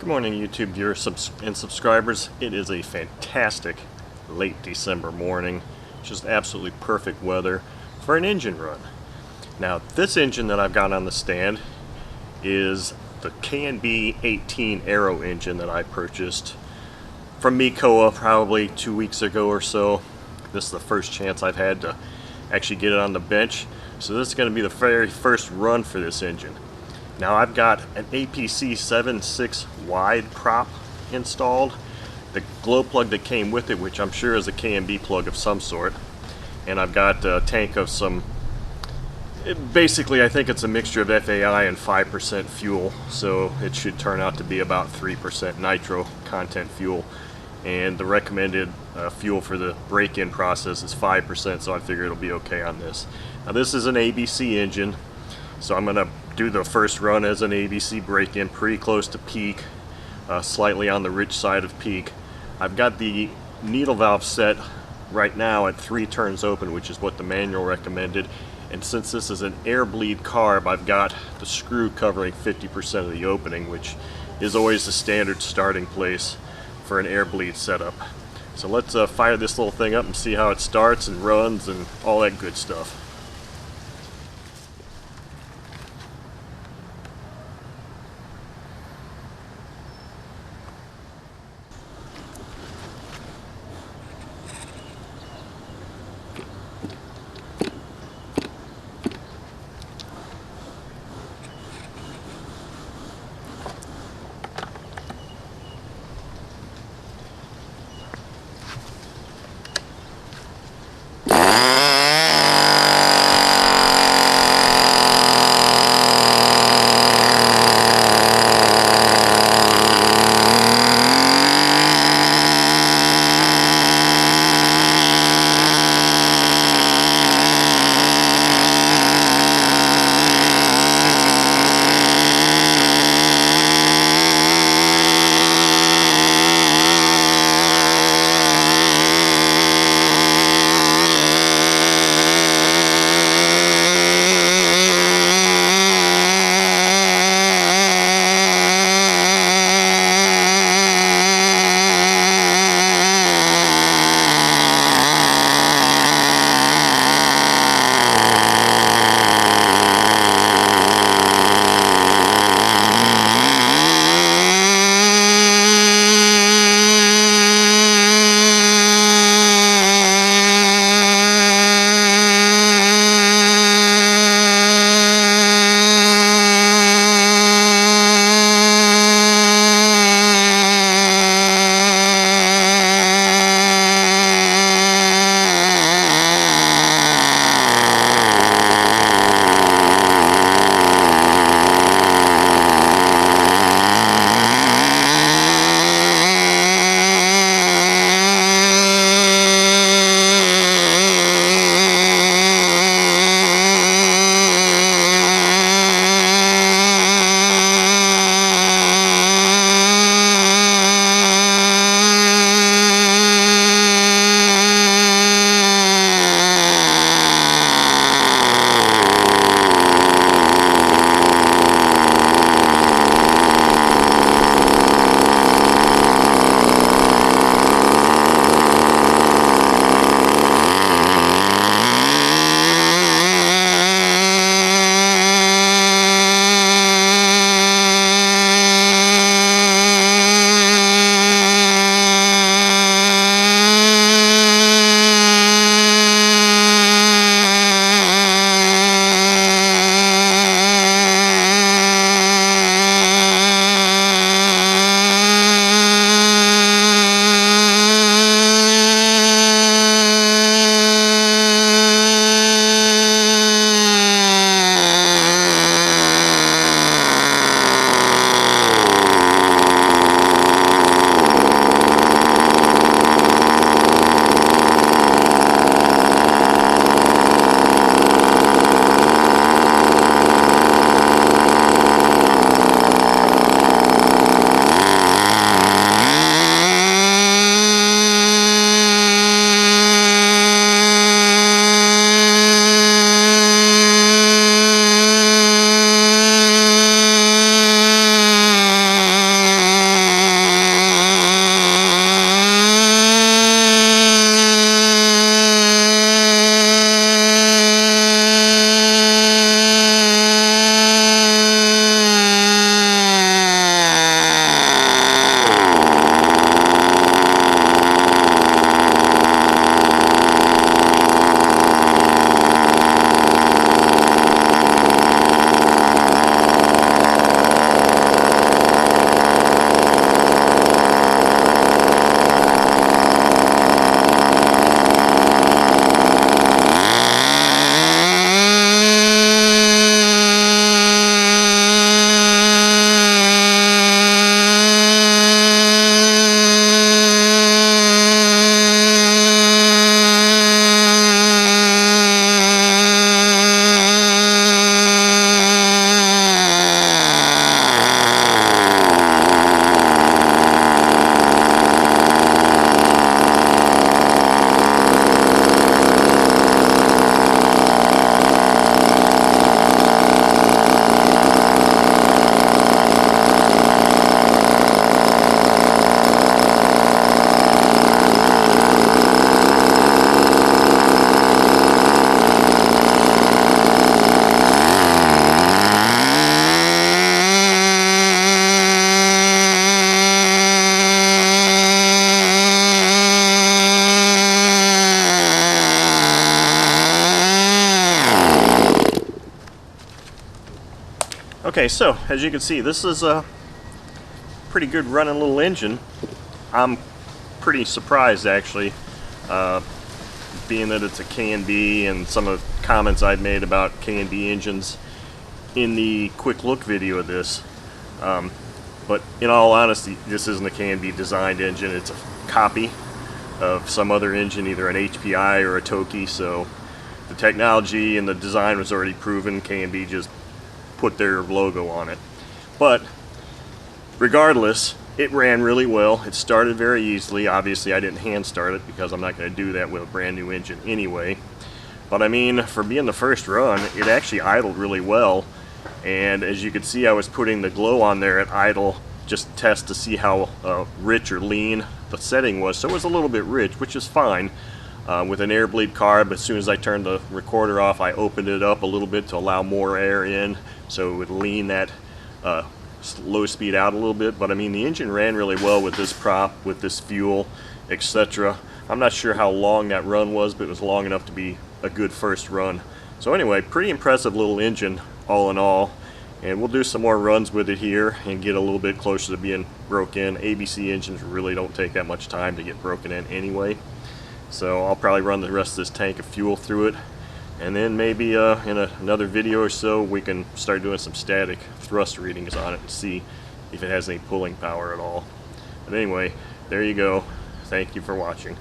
Good morning, YouTube viewers and subscribers. It is a fantastic late December morning. Just absolutely perfect weather for an engine run. Now, this engine that I've got on the stand is the K&B 18 Aero engine that I purchased from Mikoa probably 2 weeks ago or so. This is the first chance I've had to actually get it on the bench. So this is going to be the very first run for this engine. Now I've got an APC 7.6 wide prop installed, the glow plug that came with it, which I'm sure is a K&B plug of some sort, and I've got a tank of some, basically I think it's a mixture of FAI and 5% fuel, so it should turn out to be about 3% nitro content fuel, and the recommended fuel for the break-in process is 5%, so I figure it'll be okay on this. Now this is an ABC engine, so I'm going to do the first run as an ABC break-in, pretty close to peak, slightly on the rich side of peak. I've got the needle valve set right now at 3 turns open, which is what the manual recommended. And since this is an air bleed carb, I've got the screw covering 50% of the opening, which is always the standard starting place for an air bleed setup. So let's fire this little thing up and see how it starts and runs and all that good stuff. Okay, so as you can see, this is a pretty good running little engine. I'm pretty surprised actually, being that it's a K&B and some of the comments I've made about K&B engines in the quick look video of this. But in all honesty, this isn't a K&B designed engine. It's a copy of some other engine, either an HPI or a Toki. So the technology and the design was already proven. K&B just put their logo on it. But regardless, it ran really well. It started very easily. Obviously, I didn't hand start it because I'm not going to do that with a brand new engine anyway. But I mean, for being the first run, it actually idled really well. And as you can see, I was putting the glow on there at idle just to test to see how rich or lean the setting was. So it was a little bit rich, which is fine. With an air bleed carb, as soon as I turned the recorder off, I opened it up a little bit to allow more air in, so it would lean that low speed out a little bit. But I mean, the engine ran really well with this prop, with this fuel, etc. I'm not sure how long that run was, but it was long enough to be a good first run. So anyway, pretty impressive little engine all in all, and we'll do some more runs with it here and get a little bit closer to being broke in. ABC engines really don't take that much time to get broken in anyway, so I'll probably run the rest of this tank of fuel through it, and then maybe in another video or so we can start doing some static thrust readings on it and see if it has any pulling power at all. But anyway, there you go. Thank you for watching.